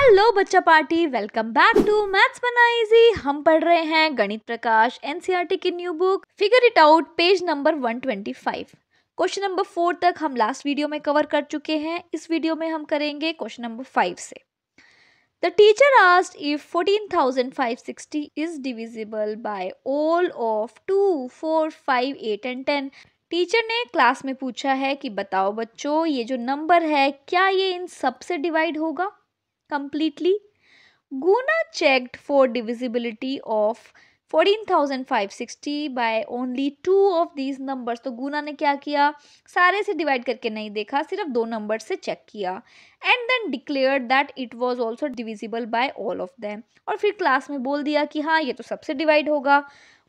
Hello बच्चा party, welcome back to maths बना easy. हम पढ़ रहे हैं गणित प्रकाश एनसीईआरटी की new book figure it out, page number 125। Question number 4 तक हम लास्ट वीडियो में कवर कर चुके हैं। इस वीडियो में हम करेंगे क्वेश्चन नंबर 5 से। The teacher asked if 14,560 is divisible by all of 2, 4, 5, 8 and 10। Teacher ने क्लास में पूछा है कि बताओ बच्चों, ये जो नंबर है क्या ये इन सब से डिवाइड होगा completely? Guna checked for divisibility of 14,560 by only two of these numbers. तो गुना ने क्या किया, सारे से डिवाइड करके नहीं देखा, सिर्फ दो नंबर से चेक किया and then declared that it was also divisible by all of them. और फिर क्लास में बोल दिया कि हाँ ये तो सबसे डिवाइड होगा.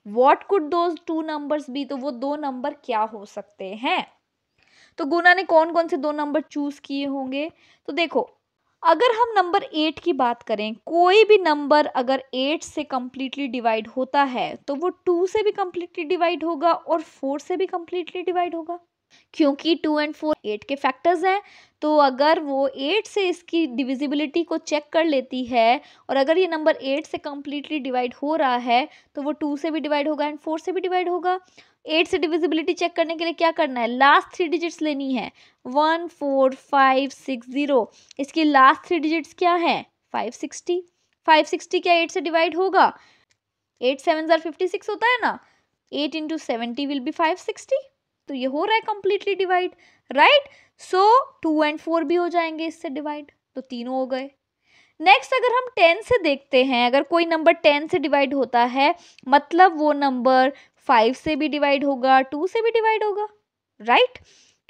What could those two numbers be? तो वो दो नंबर क्या हो सकते हैं? तो गुना ने कौन कौन से दो नंबर चूज किए होंगे? तो देखो, अगर हम नंबर 8 की बात करें, कोई भी नंबर अगर 8 से कम्प्लीटली डिवाइड होता है तो वो 2 से भी कम्प्लीटली डिवाइड होगा और 4 से भी कम्प्लीटली डिवाइड होगा, क्योंकि 2 एंड 4 8 के फैक्टर्स हैं। तो अगर वो 8 से इसकी डिविजिबिलिटी को चेक कर लेती है और अगर ये नंबर 8 से कम्प्लीटली डिवाइड हो रहा है तो वो 2 से भी डिवाइड होगा एंड 4 से भी डिवाइड होगा। 8 से डिविजिबिलिटी चेक करने के लिए क्या करना है, लास्ट 3 डिजिट्स लेनी है, 1 4 5 6 0। इसकी लास्ट 3 डिजिट्स क्या है, 560। 560 क्या 8 से डिवाइड होगा? 8 7 56 होता है ना, 8 इंटू 70 विल बी 560। तो ये हो रहा है completely divide, right? So 2 and 4 भी हो जाएंगे इससे डिवाइड, तो तीनों हो गए। नेक्स्ट, अगर हम 10 से देखते हैं, अगर कोई नंबर 10 से डिवाइड होता है मतलब वो नंबर 5 से भी डिवाइड होगा, 2 से भी डिवाइड होगा, राइट?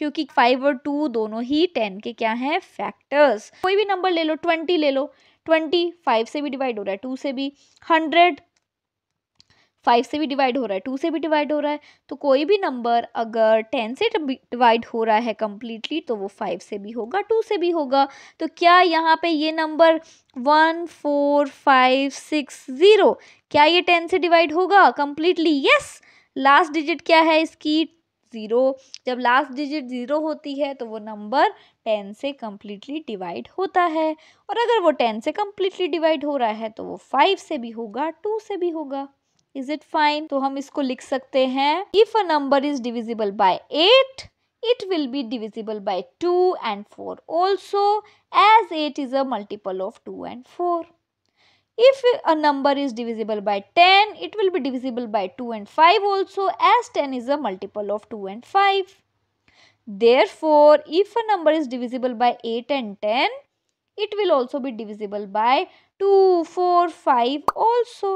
क्योंकि 5 और 2 दोनों ही 10 के क्या हैं, फैक्टर्स। कोई भी नंबर ले लो, 20 ले लो, 20 5 से भी डिवाइड हो रहा है, 2 से भी। 100 5 से भी डिवाइड हो रहा है, 2 से भी डिवाइड हो रहा है। तो कोई भी नंबर अगर 10 से डिवाइड हो रहा है कम्प्लीटली तो वो 5 से भी होगा, 2 से भी होगा। तो क्या यहाँ पे ये नंबर 1 4 5 6 0 क्या ये 10 से डिवाइड होगा कम्प्लीटली? यस। लास्ट डिजिट क्या है इसकी, 0। जब लास्ट डिजिट 0 होती है तो वो नंबर 10 से कम्प्लीटली डिवाइड होता है, और अगर वो 10 से कम्प्लीटली डिवाइड हो रहा है तो वो 5 से भी होगा, 2 से भी होगा। Is it fine? तो हम इसको लिख सकते हैं, if a number is divisible by 8 it will be divisible by 2 and 4 also, as 8 is a multiple of 2 and 4. If a number is divisible by 10, it will be divisible by 2 and 5 also, as 10 is a multiple of 2 and 5. Therefore, if a number is divisible by 8 and 10, it will also be divisible by 2 4 5 also.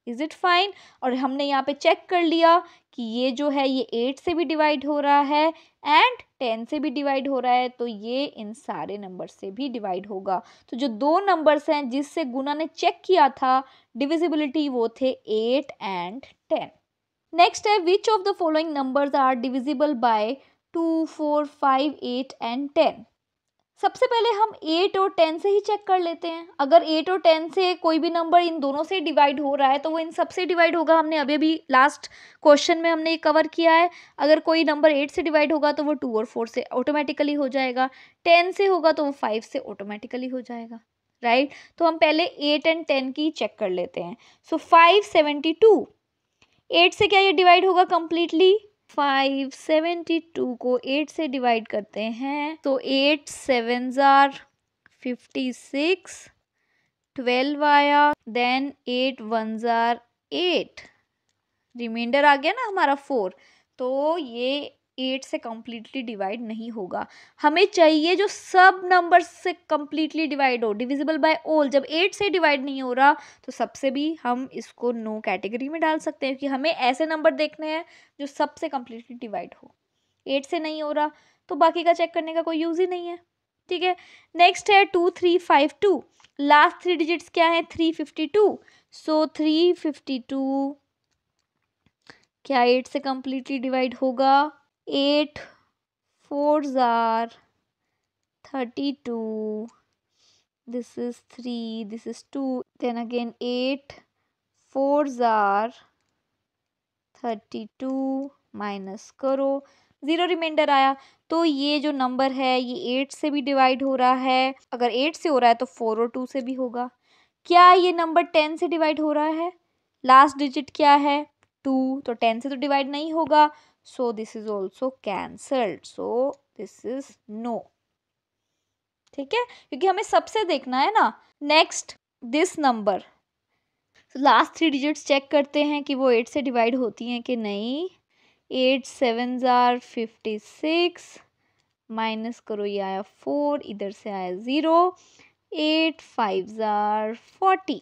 Is it fine? और हमने यहाँ पे check कर लिया कि ये जो है ये 8 से भी डिवाइड हो रहा है एंड 10 से भी डिवाइड हो रहा है, तो ये इन सारे नंबर से भी डिवाइड होगा। तो जो दो नंबर्स हैं जिससे गुना ने चेक किया था डिविजिबिलिटी, वो थे 8 एंड 10। नेक्स्ट है, which of the following numbers are divisible by 2 4 5 8 and 10? सबसे पहले हम 8 और 10 से ही चेक कर लेते हैं। अगर 8 और 10 से कोई भी नंबर इन दोनों से डिवाइड हो रहा है तो वो इन सब से डिवाइड होगा। हमने अभी अभी लास्ट क्वेश्चन में हमने ये कवर किया है। अगर कोई नंबर 8 से डिवाइड होगा तो वो 2 और 4 से ऑटोमेटिकली हो जाएगा, 10 से होगा तो वो 5 से ऑटोमेटिकली हो जाएगा, राइट? तो हम पहले 8 एंड 10 की चेक कर लेते हैं। सो 572, 8 से क्या ये डिवाइड होगा कम्प्लीटली? 572 को 8 से डिवाइड करते हैं तो 8 7 56, 12 आया, देन 8 1 8, रिमाइंडर आ गया ना हमारा 4। तो ये 8 से कम्प्लीटली डिवाइड नहीं होगा। हमें चाहिए जो सब नंबर से कम्प्लीटली डिवाइड हो, डिविजिबल बाय ऑल। जब 8 से डिवाइड नहीं हो रहा तो सबसे भी हम इसको नो कैटेगरी में डाल सकते हैं कि हमें ऐसे नंबर देखने हैं जो सबसे कम्प्लीटली डिवाइड हो। 8 से नहीं हो रहा तो बाकी का चेक करने का कोई यूज ही नहीं है, ठीक है? नेक्स्ट है 2352, लास्ट 3 डिजिट्स क्या है, 352। सो 352 क्या 8 से कम्प्लीटली डिवाइड होगा? 8 4 32, this is 3, this is 2, then again 8 4 32, minus करो 0 रिमाइंडर आया। तो ये जो नंबर है ये 8 से भी डिवाइड हो रहा है। अगर 8 से हो रहा है तो 4 और 2 से भी होगा। क्या ये नंबर 10 से डिवाइड हो रहा है? लास्ट डिजिट क्या है? 2, तो 10 से तो डिवाइड नहीं होगा। So this is also cancelled, so this is no. ठीक है, क्योंकि हमें सबसे देखना है ना। Next this number, last 3 digits check करते हैं कि वो 8 से डिवाइड होती हैं कि नहीं। 8 7 जार 56, माइनस करो, ये आया 4, इधर से आया 0, 8 5 जार 40।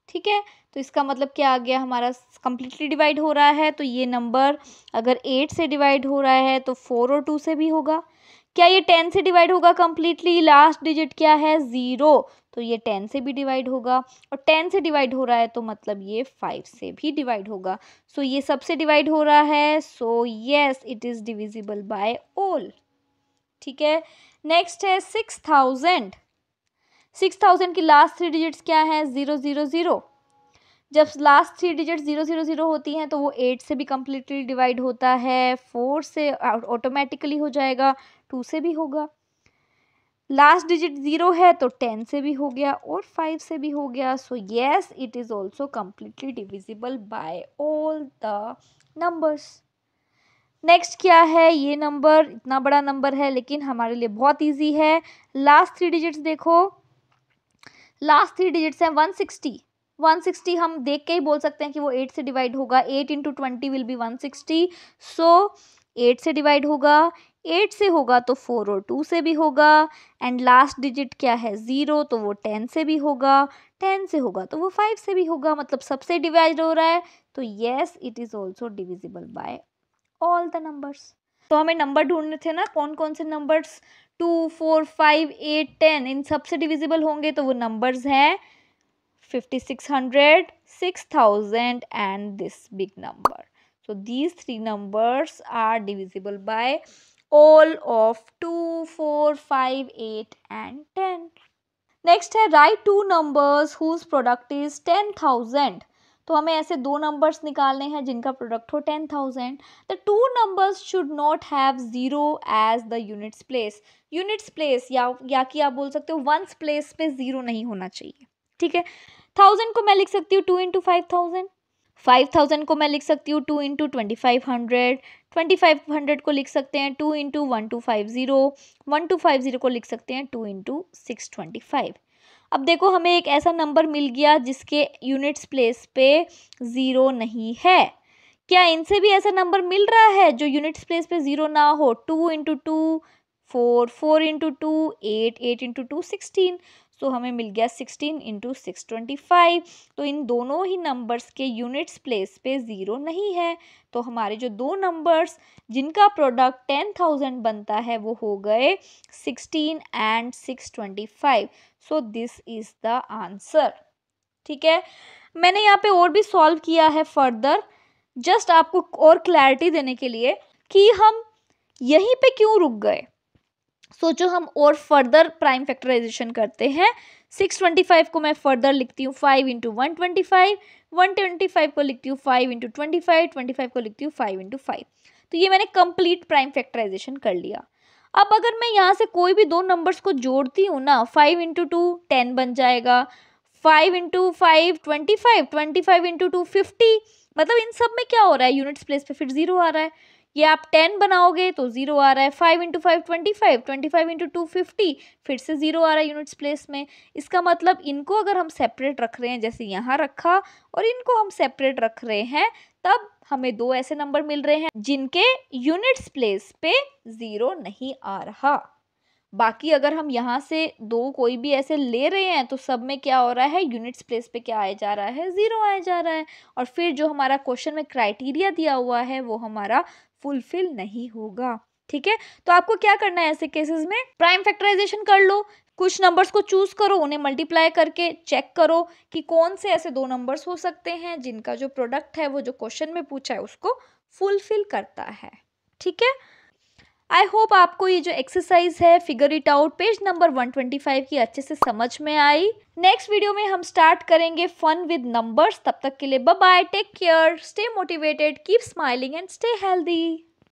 ठीक है, तो इसका मतलब क्या आ गया, हमारा कंप्लीटली डिवाइड हो रहा है। तो ये नंबर अगर 8 से डिवाइड हो रहा है तो 4 और 2 से भी होगा। क्या ये 10 से डिवाइड होगा कंप्लीटली? लास्ट डिजिट क्या है? 0, तो ये 10 से भी डिवाइड होगा। और 10 से डिवाइड हो रहा है तो मतलब ये 5 से भी डिवाइड होगा। सो ये सबसे डिवाइड हो रहा है। So yes, it is divisible by all. ठीक है, नेक्स्ट है 6000। 6000 की लास्ट 3 डिजिट्स क्या है? 000। जब लास्ट 3 डिजिट 000 होती हैं तो वो 8 से भी कम्प्लीटली डिवाइड होता है, 4 से ऑटोमेटिकली हो जाएगा, 2 से भी होगा। लास्ट डिजिट 0 है तो 10 से भी हो गया और 5 से भी हो गया। So yes, it is also completely divisible by all the numbers. Next क्या है? ये नंबर इतना बड़ा नंबर है लेकिन हमारे लिए बहुत ईजी है। लास्ट 3 डिजिट्स देखो, लास्ट 3 डिजिट्स हैं 160। 160 हम देख के ही बोल सकते हैं कि वो 8 से डिवाइड होगा। 8 इंटू 20 विल बी 160। सो 8 से डिवाइड होगा, 8 से होगा तो 4 और 2 से भी होगा। एंड लास्ट डिजिट क्या है? 0, तो वो 10 से भी होगा। 10 से होगा तो वो 5 से भी होगा, मतलब सबसे डिवाइड हो रहा है। तो yes, it is also divisible by all the numbers. तो हमें नंबर ढूंढने थे ना, कौन कौन से नंबर्स 2 4 5 8 10 इन सबसे डिविजिबल होंगे। तो वो नंबर्स हैं 5600, 6000 and this big number. So these 3 numbers are divisible by all of 2 4 5 8 and 10. Next है right 2 numbers whose product is 10,000। तो हमें ऐसे 2 नंबर्स निकालने हैं जिनका प्रोडक्ट हो 10,000। The 2 numbers should not have 0 as the units place। Units place या कि आप बोल सकते हो वंस प्लेस पे 0 नहीं होना चाहिए। ठीक है, 1000 को मैं लिख सकती हूँ 2 इंटू 5000। 5000 को मैं लिख सकती हूँ 2 इंटू 2500। 2500 को लिख सकते हैं 2 इंटू 1250। 1250 को लिख सकते हैं 2 इंटू 625। अब देखो हमें एक ऐसा नंबर मिल गया जिसके यूनिट्स प्लेस पे 0 नहीं है। क्या इनसे भी ऐसा नंबर मिल रहा है जो यूनिट्स प्लेस पे 0 ना हो? 2 इंटू 2 4, 4 इंटू 2 8, 8 इंटू 2 16। सो हमें मिल गया 16 इंटू 625। तो इन दोनों ही नंबर्स के यूनिट्स प्लेस पे 0 नहीं है। तो हमारे जो 2 नंबर्स जिनका प्रोडक्ट 10,000 बनता है वो हो गए 16 and 625। So this is the answer. ठीक है, मैंने यहाँ पे और भी सॉल्व किया है फर्दर, जस्ट आपको और क्लैरिटी देने के लिए कि हम यहीं पे क्यों रुक गए। सोचो हम और फर्दर प्राइम फैक्टराइजेशन करते हैं। 625 को मैं फर्दर लिखती हूँ 5 इंटू 125, 125 को लिखती हूँ 5 इंटू 25, 25 को लिखती हूँ 5 इंटू 5। तो ये मैंने कंप्लीट प्राइम फैक्टराइजेशन कर लिया। अब अगर मैं यहाँ से कोई भी 2 नंबर्स को जोड़ती हूँ ना, 5 इंटू 2 10 बन जाएगा, 5 इंटू 5 25, 25 इंटू 2 50। मतलब इन सब में क्या हो रहा है? यूनिट्स प्लेस पे फिर 0 आ रहा है। ये आप 10 बनाओगे तो 0 आ रहा है। 5 इंटू 5 25, 25 इंटू 2 50, फिर से 0 आ रहा है यूनिट्स प्लेस में। इसका मतलब इनको अगर हम सेपरेट रख रहे हैं, जैसे यहाँ रखा और इनको हम सेपरेट रख रहे हैं, तब हमें 2 ऐसे नंबर मिल रहे हैं जिनके यूनिट्स प्लेस पे 0 नहीं आ रहा। बाकी अगर हम यहाँ से 2 कोई भी ऐसे ले रहे हैं तो सब में क्या हो रहा है? यूनिट्स प्लेस पे क्या आया जा रहा है? 0 आया जा रहा है। और फिर जो हमारा क्वेश्चन में क्राइटेरिया दिया हुआ है वो हमारा फुलफिल नहीं होगा। ठीक है, तो आपको क्या करना है ऐसे केसेस में? प्राइम फैक्टराइजेशन कर लो, कुछ नंबर्स को चूज करो, उन्हें मल्टीप्लाई करके चेक करो कि कौन से ऐसे 2 नंबर्स हो सकते हैं जिनका जो प्रोडक्ट है वो जो क्वेश्चन में पूछा है उसको फुलफिल करता है। ठीक है, आई होप आपको ये जो एक्सरसाइज है figure it out page number 125 की अच्छे से समझ में आई। नेक्स्ट वीडियो में हम स्टार्ट करेंगे फन विद नंबर्स। तब तक के लिए bye bye, take care, stay motivated, keep smiling and stay healthy.